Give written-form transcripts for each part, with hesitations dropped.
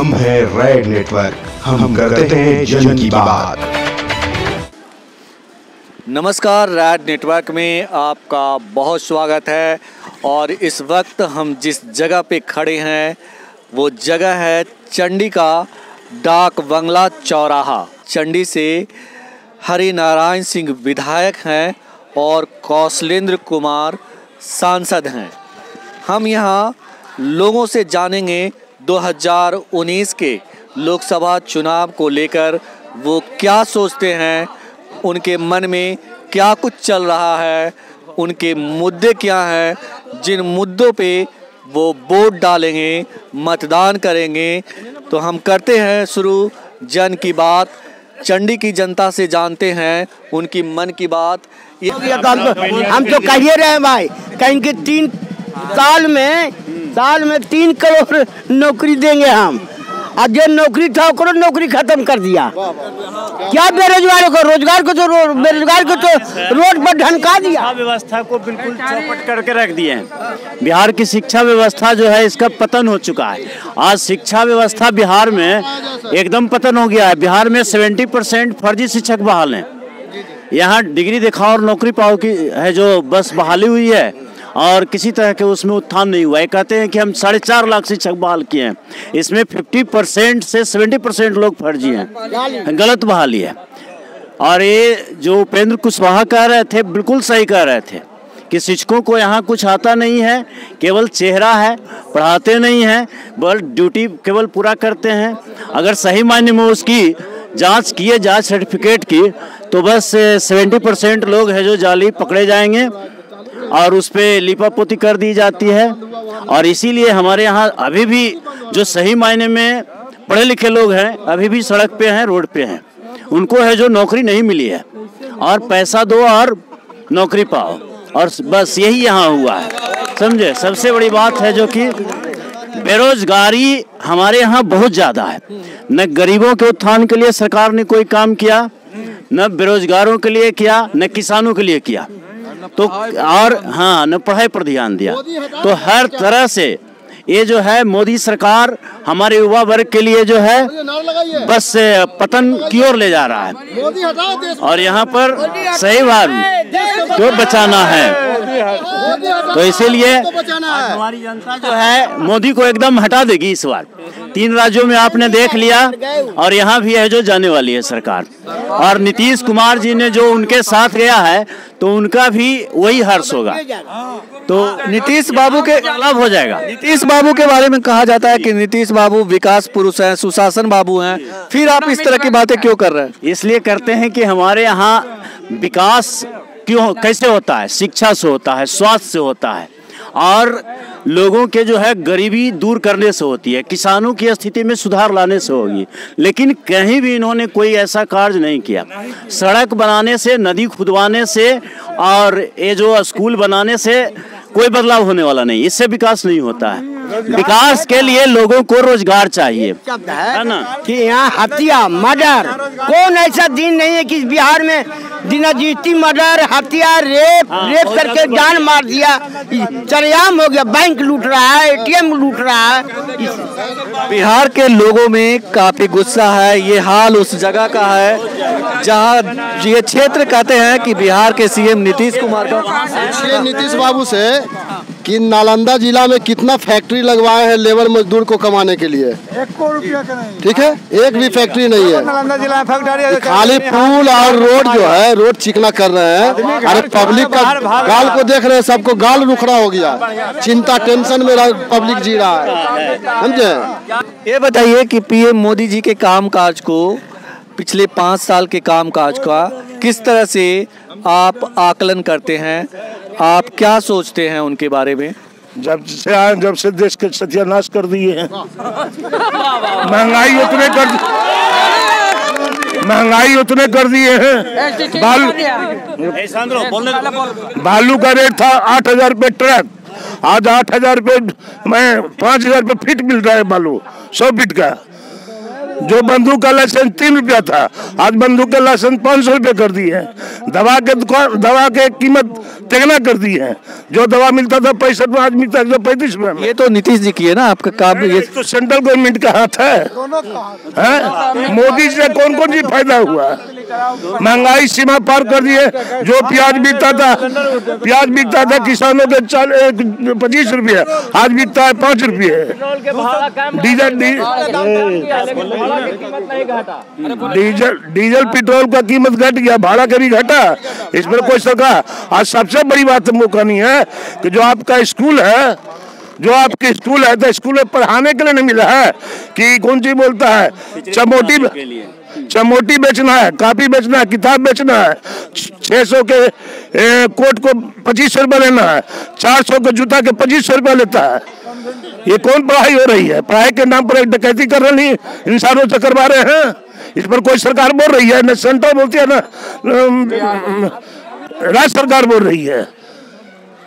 हम हैं red network, हम करते हैं जन की बात। नमस्कार, रेड नेटवर्क में आपका बहुत स्वागत है। और इस वक्त हम जिस जगह पे खड़े हैं वो जगह है चंडी का डाक बंगला चौराहा। चंडी से हरि नारायण सिंह विधायक हैं और कौशलेंद्र कुमार सांसद हैं। हम यहाँ लोगों से जानेंगे 2019 के लोकसभा चुनाव को लेकर वो क्या सोचते हैं, उनके मन में क्या कुछ चल रहा है, उनके मुद्दे क्या हैं, जिन मुद्दों पे वो वोट डालेंगे, मतदान करेंगे। तो हम करते हैं शुरू जन की बात। चंडी की जनता से जानते हैं उनकी मन की बात। हम तो कहिए रहे भाई, कहीं के 3 साल में 3 करोड़ नौकरी देंगे हम। और जो नौकरी था वो नौकरी खत्म कर दिया। क्या बेरोजगारों को रोजगार को तो बेरोजगार को तो रोड पर ढनका दिया। व्यवस्था को बिल्कुल चौपट करके रख दिए हैं। बिहार की शिक्षा व्यवस्था जो है इसका पतन हो चुका है। आज शिक्षा व्यवस्था बिहार में एकदम पतन हो गया है। बिहार में 70% फर्जी शिक्षक बहाल हैं। यहाँ डिग्री दिखाओ और नौकरी पाओ की है जो बस बहाली हुई है और किसी तरह के उसमें उत्थान नहीं हुआ है। कहते हैं कि हम 4.5 लाख शिक्षक बहाल किए हैं, इसमें 50% से 70% लोग फर्जी हैं, गलत बहाली है। और ये जो उपेंद्र कुशवाहा कह रहे थे बिल्कुल सही कह रहे थे कि शिक्षकों को यहाँ कुछ आता नहीं है, केवल चेहरा है, पढ़ाते नहीं हैं, बस ड्यूटी केवल पूरा करते हैं। अगर सही मायने में उसकी जाँच किए जाए सर्टिफिकेट की तो बस 70% लोग हैं जो जाली पकड़े जाएंगे और उस पर लिपापोती कर दी जाती है। और इसीलिए हमारे यहाँ अभी भी जो सही मायने में पढ़े लिखे लोग हैं अभी भी सड़क पे हैं, रोड पे हैं। उनको है जो नौकरी नहीं मिली है और पैसा दो और नौकरी पाओ, और बस यही यहाँ हुआ है, समझे। सबसे बड़ी बात है जो कि बेरोजगारी हमारे यहाँ बहुत ज़्यादा है। न गरीबों के उत्थान के लिए सरकार ने कोई काम किया, न बेरोजगारों के लिए किया, न किसानों के लिए किया, तो और हाँ न पढ़ाई पर ध्यान दिया। तो हर तरह से ये जो है मोदी सरकार हमारे युवा वर्ग के लिए जो है बस पतन की ओर ले जा रहा है। और यहाँ पर सही बात क्यों बचाना है, तो इसीलिए हमारी जनता जो है मोदी को एकदम हटा देगी इस बार। 3 राज्यों में आपने देख लिया और यहाँ भी है जो जाने वाली है सरकार। और नीतीश कुमार जी ने जो उनके साथ गया है तो उनका भी वही हर्ष होगा। तो नीतीश बाबू के लाभ हो जाएगा। नीतीश बाबू के बारे में कहा जाता है कि नीतीश बाबू विकास पुरुष हैं, सुशासन बाबू हैं। फिर आप इस तरह की बातें क्यों कर रहे हैं? इसलिए करते हैं कि हमारे यहाँ विकास क्यों कैसे होता है, शिक्षा से होता है, स्वास्थ्य से होता है और लोगों के जो है गरीबी दूर करने से होती है, किसानों की स्थिति में सुधार लाने से होगी। लेकिन कहीं भी इन्होंने कोई ऐसा कार्य नहीं किया। सड़क बनाने से, नदी खुदवाने से और ये जो स्कूल बनाने से कोई बदलाव होने वाला नहीं, इससे विकास नहीं होता है। विकास के लिए लोगों को रोजगार चाहिए, है ना। कि यहाँ हत्या, मर्डर, कौन ऐसा दिन नहीं है कि बिहार में दिनाजीती मर्डर, हत्या, रेप करके जान मार दिया, चरयाम हो गया। बैंक लूट रहा है, ATM लूट रहा है। बिहार के लोगों में काफी गुस्सा है। ये हाल उस जगह का है जहाँ ये क्षेत्र कहते हैं कि बिहार के CM नीतीश कुमार का नीतीश बाबू से कि नालंदा जिला में कितना फैक्ट्री लगवाए हैं लेबर मजदूर को कमाने के लिए। 1 करोड़ रुपया का नहीं, ठीक है, एक भी फैक्ट्री नहीं है। नालंदा जिला में फैक्ट्री खाली पुल और रोड जो है रोड चिकना कर रहे हैं। अरे पब्लिक का गाल को देख रहे हैं, सबको गाल रुखड़ा हो गया। चिंता टेंशन में पब्लिक जी रहा है, समझे। ये बताइए कि PM मोदी जी के कामकाज को, पिछले 5 साल के कामकाज का किस तरह से आप आकलन करते हैं? आप क्या सोचते हैं उनके बारे में? जब से आए, जब से देश के सत्यानाश कर दिए हैं। महंगाई उतने कर दिए हैं। बालू का रेट था 8,000 रुपये ट्रक, आज 8,000 रुपये में 5,000 रुपये फीट मिल रहा है बालू, 100 फीट का। जो बंदूक का लाइसेंस 3 रुपया था, आज बंदूक का लाइसेंस 500 रुपये कर दिए हैं। दवा के कीमत तिगना कर दी है। जो दवा मिलता था 65 में, आज मिलता है 135 में। ये तो नीतीश जी की है ना आपका काम। ये तो सेंट्रल गवर्नमेंट का हाथ है। मोदी से कौन कौन सी फायदा हुआ? महंगाई सीमा पार कर दिए। जो प्याज बिकता था किसानों के 25 रुपये, आज बिकता है 5 रुपये। डीजल पेट्रोल का कीमत घट गया, भाड़ा का भी घटा। इस पर कोई सरकार। आज सबसे बड़ी बात मौका नहीं है कि जो आपका स्कूल है, तो स्कूल में पढ़ाने के लिए नहीं मिला है कि कौन सी बोलता है, चमोटी बेचना है, कॉपी बेचना है, किताब बेचना है। 600 के कोट को 2500 रुपया लेना है, 400 के जूता के 2500 रुपया लेता है। ये कौन पढ़ाई हो रही है? पढ़ाई के नाम पर डकैती कर रही है, इंसानों से करवा रहे हैं। इस पर कोई सरकार बोल रही है? न सेंट्रल बोलती है, न राज्य सरकार बोल रही है।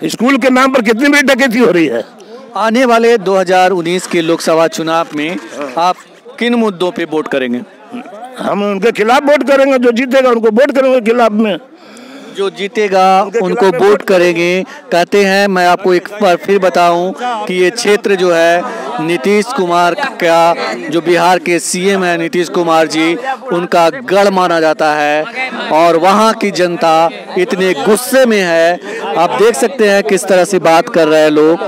स्कूल के नाम पर कितनी बड़ी डकैती हो रही है। आने वाले 2019 के लोकसभा चुनाव में आप किन मुद्दों पे वोट करेंगे? हम उनके खिलाफ वोट करेंगे। जो जीतेगा उनको वोट करेंगे खिलाफ में। जो जीतेगा उनको वोट करेंगे कहते हैं। मैं आपको एक बार फिर बताऊं कि ये क्षेत्र जो है नीतीश कुमार का, जो बिहार के सीएम है नीतीश कुमार जी, उनका गढ़ माना जाता है और वहाँ की जनता इतने गुस्से में है। आप देख सकते हैं किस तरह से बात कर रहे हैं लोग।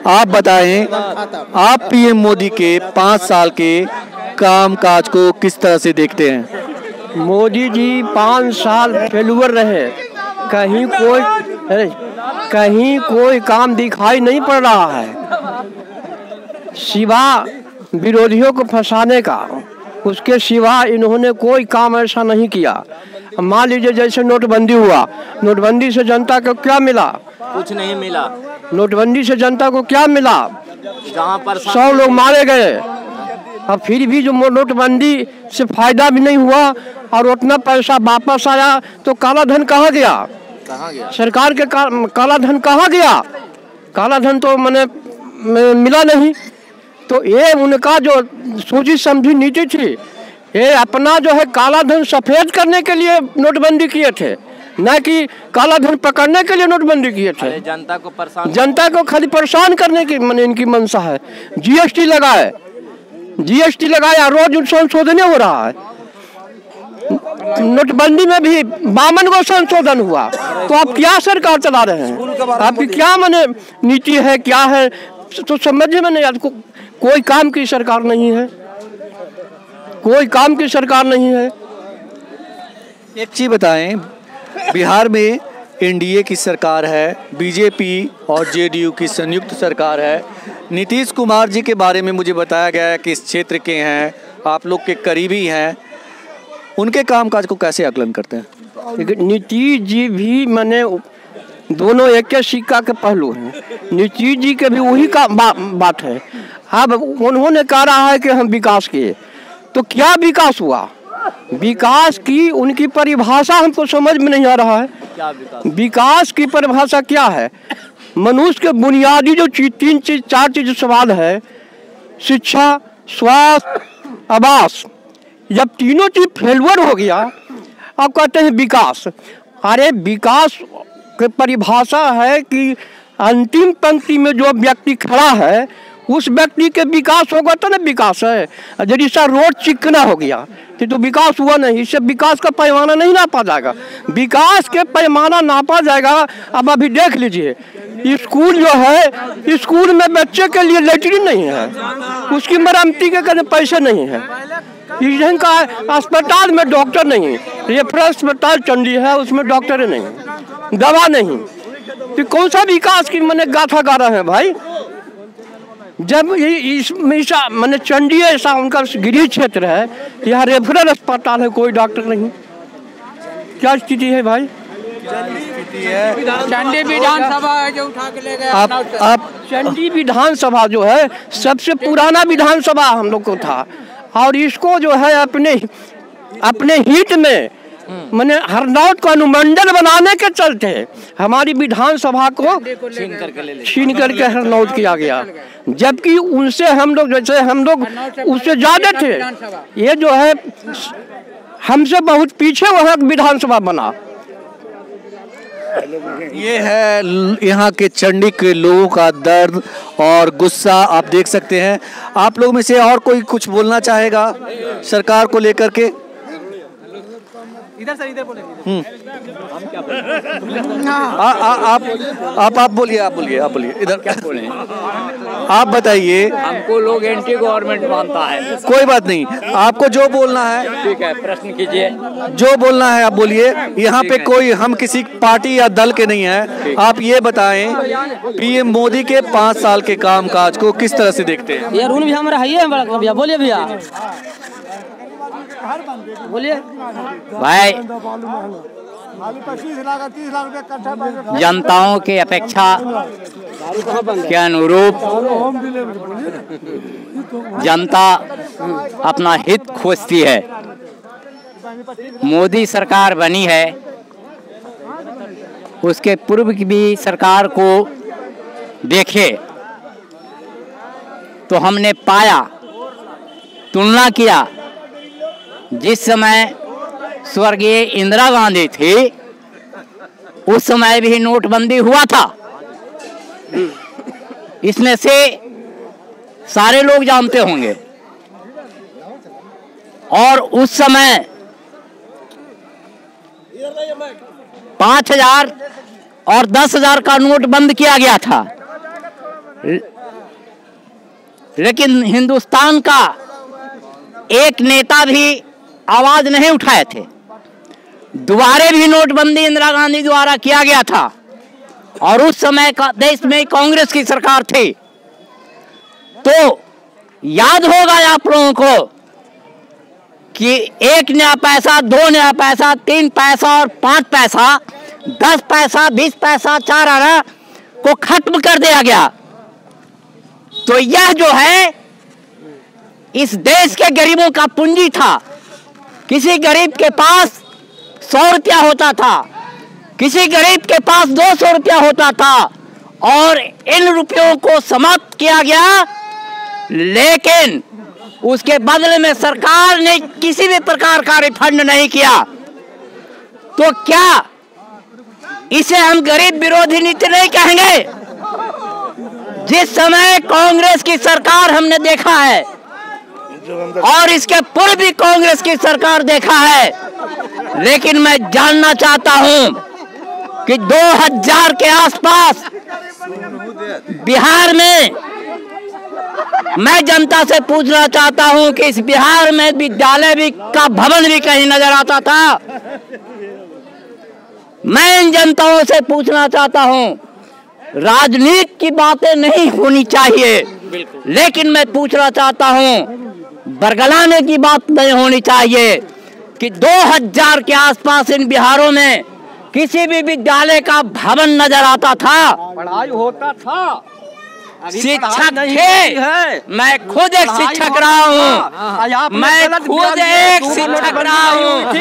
आप बताएं, आप पीएम मोदी के 5 साल के काम काज को किस तरह से देखते हैं? मोदी जी 5 साल फेलुअर रहे, कहीं कोई काम दिखाई नहीं पड़ रहा है सिवा विरोधियों को फंसाने का। उसके सिवा इन्होंने कोई काम ऐसा नहीं किया। मान लीजिए जैसे नोटबंदी हुआ, नोटबंदी से जनता को क्या मिला? कुछ नहीं मिला। नोटबंदी से जनता को क्या मिला? जहाँ पर 100 लोग मारे गए। और फिर भी जो नोटबंदी से फायदा भी नहीं हुआ और उतना पैसा वापस आया, तो काला धन कहाँ गया? सरकार के काला धन कहाँ गया? काला धन तो मैंने मिला नहीं। तो ये उनका जो सोची समझी नीति थी, ये अपना जो है काला धन सफेद करने के लिए नोटबंदी किए थे, न कि काला धन पकड़ने के लिए नोटबंदी किए थे। जनता को खाली परेशान करने की इनकी मंशा है। जीएसटी लगाया, रोज संशोधन हो रहा है। नोटबंदी में भी 52 को संशोधन हुआ। तो आप क्या सरकार चला रहे हैं? आपकी क्या नीति है, क्या है तो समझ में नहीं आता। कोई काम की सरकार नहीं है, कोई काम की सरकार नहीं है। एक चीज बताएं, बिहार में एनडीए की सरकार है, बीजेपी और जेडीयू की संयुक्त सरकार है। नीतीश कुमार जी के बारे में मुझे बताया गया है कि इस क्षेत्र के हैं, आप लोग के करीबी हैं। उनके कामकाज को कैसे आकलन करते हैं? नीतीश जी भी दोनों एक के सिक्का के पहलू हैं। नीतीश जी के भी वही का बात है। अब उन्होंने कहा रहा है कि हम विकास किए, तो क्या विकास हुआ? विकास की उनकी परिभाषा हमको समझ में नहीं आ रहा है। क्या विकास की परिभाषा क्या है? मनुष्य के बुनियादी जो 4 चीज सवाल है, शिक्षा, स्वास्थ्य, आवास, जब तीनों चीज फेलुअर हो गया, आप कहते हैं विकास। अरे विकास की परिभाषा है कि अंतिम पंक्ति में जो व्यक्ति खड़ा है उस व्यक्ति के विकास होगा तो ना विकास है। यदि सा रोड चिकना हो गया तो विकास हुआ नहीं। इससे विकास का पैमाना नहीं नापा जाएगा। विकास के पैमाना नापा जाएगा। अब अभी देख लीजिए, स्कूल जो है, स्कूल में बच्चे के लिए लैट्रिन नहीं है, उसकी मरम्मती के करने पैसे नहीं है। इधर का अस्पताल में डॉक्टर नहीं, रेफरल अस्पताल चंडी है, उसमें डॉक्टर नहीं, दवा नहीं। तो कौन सा विकास की गाथा गा रहे हैं भाई? जब चंडी ऐसा उनका गृह क्षेत्र है, यहाँ रेफरल अस्पताल है, कोई डॉक्टर नहीं। क्या स्थिति है भाई? चंडी विधानसभा है जो उठा के ले गए। आप चंडी विधानसभा जो है सबसे पुराना विधानसभा हम लोग को था, और इसको जो है अपने हित में मैंने हरनौत को अनुमंडल बनाने के चलते हमारी विधानसभा को छीन करके हरनौत किया गया, जबकि उनसे हम लोग जैसे हम लोग उससे ज्यादा थे। ये जो है हमसे बहुत पीछे वहाँ विधानसभा बना। ये है यहाँ के चंडी के लोगों का दर्द और गुस्सा आप देख सकते हैं। आप लोग में से और कोई कुछ बोलना चाहेगा सरकार को लेकर के? इधर सर, इधर बोले। आप बोलिए, आप बोलिए इधर क्या बोले? आप बताइए। हमको लोग एंटी गवर्नमेंट मानता है। कोई बात नहीं, आपको जो बोलना है ठीक है, प्रश्न कीजिए। जो बोलना है आप बोलिए। यहाँ पे कोई हम किसी पार्टी या दल के नहीं है। आप ये बताएं पीएम मोदी के 5 साल के कामकाज को किस तरह से देखते हैं? ये रून भी हमारा है भैया, बोलिए भैया, बोलिए भाई। जनताओं के अपेक्षा के अनुरूप जनता अपना हित खोजती है। मोदी सरकार बनी है, उसके पूर्व की भी सरकार को देखे तो हमने पाया, तुलना किया। जिस समय स्वर्गीय इंदिरा गांधी थी उस समय भी नोटबंदी हुआ था। इसमें से सारे लोग जानते होंगे। और उस समय 5,000 और 10,000 का नोट बंद किया गया था, लेकिन हिंदुस्तान का एक नेता भी आवाज नहीं उठाए थे। दोबारा भी नोटबंदी इंदिरा गांधी द्वारा किया गया था और उस समय का देश में कांग्रेस की सरकार थी। तो याद होगा आप लोगों को कि 1 नया पैसा, 2 नया पैसा, 3 पैसा और 5 पैसा, 10 पैसा, 20 पैसा, 4 आना को खत्म कर दिया गया। तो यह जो है इस देश के गरीबों का पूंजी था। किसी गरीब के पास 100 रुपया होता था, किसी गरीब के पास 200 रुपया होता था और इन रुपयों को समाप्त किया गया। लेकिन उसके बदले में सरकार ने किसी भी प्रकार का रिफंड नहीं किया। तो क्या इसे हम गरीब विरोधी नीति नहीं कहेंगे? जिस समय कांग्रेस की सरकार हमने देखा है और इसके पूर्व भी कांग्रेस की सरकार देखा है, लेकिन मैं जानना चाहता हूं कि 2000 के आसपास बिहार में, मैं जनता से पूछना चाहता हूं कि इस बिहार में विद्यालय भी का भवन भी कहीं नजर आता था। मैं इन जनताओं से पूछना चाहता हूं, राजनीति की बातें नहीं होनी चाहिए, लेकिन मैं पूछना चाहता हूं बरगलाने की बात नहीं होनी चाहिए कि 2000 के आसपास इन बिहारों में किसी भी विद्यालय का भवन नजर आता था, पढ़ाई होता था, शिक्षक थे। मैं खुद एक शिक्षक रहा हूँ, मैं खुद एक शिक्षक रहा हूँ।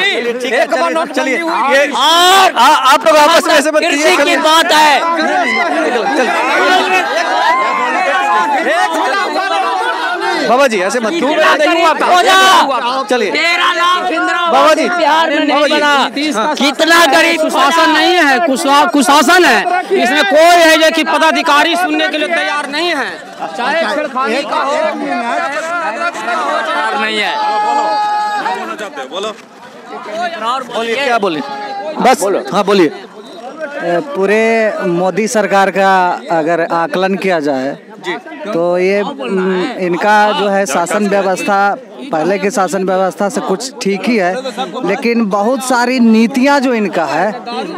चलिए और आप लोग आपस में ऐसे कृषि की बात है। बाबा जी ऐसे मत चलिए बाबा जी बिहार में नहीं बना। कितना गरीब कुशासन नहीं है, कुशासन है। इसमें कोई है जो कि पदाधिकारी सुनने के लिए तैयार नहीं है, चाहे छेड़खानी का हो नहीं है। बोलिए, क्या बोले? बस हाँ बोलिए। पूरे मोदी सरकार का अगर आकलन किया जाए तो ये इनका जो है शासन व्यवस्था पहले के शासन व्यवस्था से कुछ ठीक ही है, लेकिन बहुत सारी नीतियां जो इनका है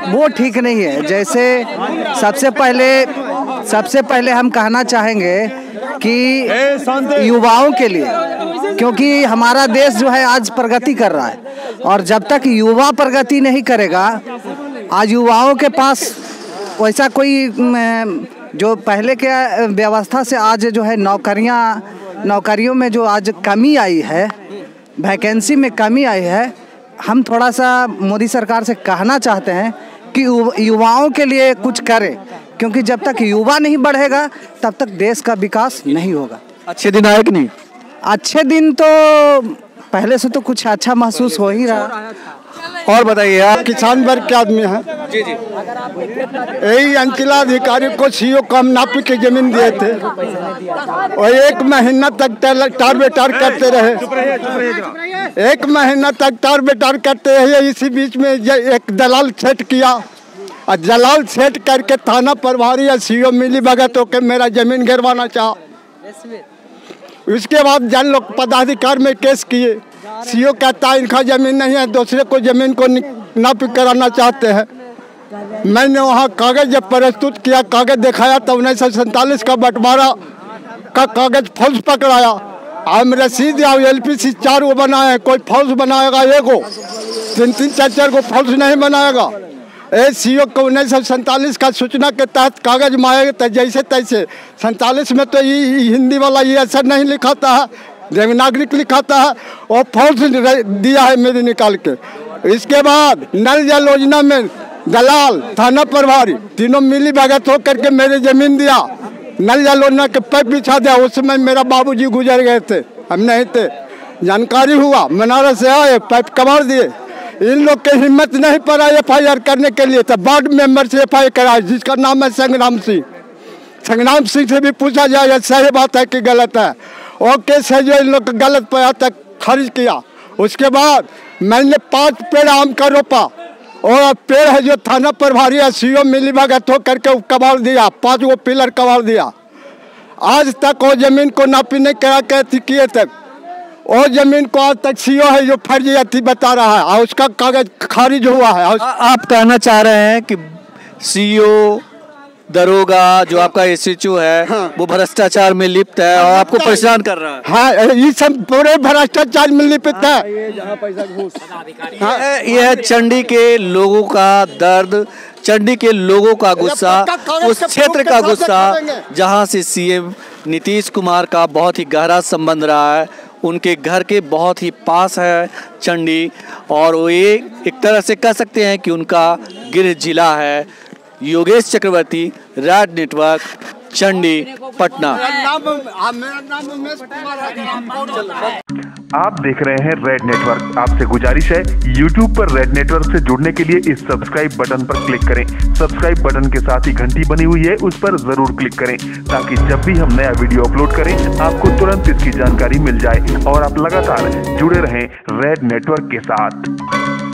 वो ठीक नहीं है। जैसे सबसे पहले हम कहना चाहेंगे कि युवाओं के लिए, क्योंकि हमारा देश जो है आज प्रगति कर रहा है और जब तक युवा प्रगति नहीं करेगा, आज युवाओं के पास वैसा कोई जो पहले के व्यवस्था से आज जो है नौकरियों में जो आज कमी आई है, वैकेंसी में कमी आई है, हम थोड़ा सा मोदी सरकार से कहना चाहते हैं कि युवाओं के लिए कुछ करे, क्योंकि जब तक युवा नहीं बढ़ेगा तब तक देश का विकास नहीं होगा। अच्छे दिन आए कि नहीं? अच्छे दिन तो पहले से तो कुछ अच्छा महसूस हो ही रहा। और बताइए आप। किसान वर्ग के आदमी हैं। जी जी। यही अंचलाधिकारी को सीओ कम नापी के जमीन दिए थे और 1 महीना तक टार बेटार करते रहे। 1 महीना तक टार बेटार करते रहे। इसी बीच में एक दलाल सेट किया और दलाल सेट करके थाना प्रभारी या सीओ मिली भगत होकर मेरा जमीन गिरवाना चाहा। उसके बाद जन लोग पदाधिकार में केस किए। सीओ कहता है इनका जमीन नहीं है, दूसरे को जमीन को नापी कराना चाहते हैं। मैंने वहाँ कागज जब प्रस्तुत किया, कागज दिखाया तो 1947 का बंटवारा का कागज फॉल्स पकड़ाया। हम रसीद या LPC 4 को बनाए, कोई फॉल्स बनाएगा 1 को, 3-3, 4-4 को फॉल्स नहीं बनाएगा। सीओ को 1947 का सूचना के तहत कागज मांगे तो जैसे तैसे 47 में तो ये हिंदी वाला ये असर नहीं लिखाता है, देवनागरिक लिखाता है और फॉल्स दिया है मेरे निकाल के। इसके बाद नल जल योजना में दलाल थाना प्रभारी तीनों मिली भगत हो करके मेरे जमीन दिया। नल जल योजना के पाइप बिछा दिया। उस समय मेरा बाबूजी गुजर गए थे, हम नहीं थे। जानकारी हुआ, बनारस से आए, पाइप कबाड़ दिए। इन लोग की हिम्मत नहीं पड़ा FIR करने के लिए, तो वार्ड मेंबर से FIR कराया जिसका नाम है संग्राम सिंह। संग्राम सिंह से भी पूछा जाए सही बात है कि गलत है। और केस है जो इन लोग गलत पाया तक खारिज किया। उसके बाद मैंने 5 पेड़ आम का रोपा और पेड़ है जो थाना प्रभारी या सीओ मिली भगत हो करके कबाड़ दिया, 5 गो पिलर कबाड़ दिया। आज तक वो जमीन को नापी नहीं करा के किए तक और जमीन को आज तक सीओ है जो फर्जी बता रहा है और उसका कागज खारिज हुआ है। आप कहना चाह रहे हैं कि सीओ दरोगा जो आपका SHO है वो भ्रष्टाचार में लिप्त है और आपको परेशान कर रहा है? हाँ, ये सब पूरे भ्रष्टाचार में लिप्त है। यह है चंडी के लोगों का दर्द, चंडी के लोगों का गुस्सा, उस क्षेत्र का गुस्सा जहां से CM नीतीश कुमार का बहुत ही गहरा संबंध रहा है। उनके घर के बहुत ही पास है चंडी और वो एक तरह से कह सकते हैं कि उनका गृह जिला है। योगेश चक्रवर्ती, रेड नेटवर्क, चंडी, पटना। आप देख रहे हैं रेड नेटवर्क। आपसे गुजारिश है YouTube पर रेड नेटवर्क से जुड़ने के लिए इस सब्सक्राइब बटन पर क्लिक करें। सब्सक्राइब बटन के साथ ही घंटी बनी हुई है, उस पर जरूर क्लिक करें ताकि जब भी हम नया वीडियो अपलोड करें आपको तुरंत इसकी जानकारी मिल जाए और आप लगातार जुड़े रहें रेड नेटवर्क के साथ।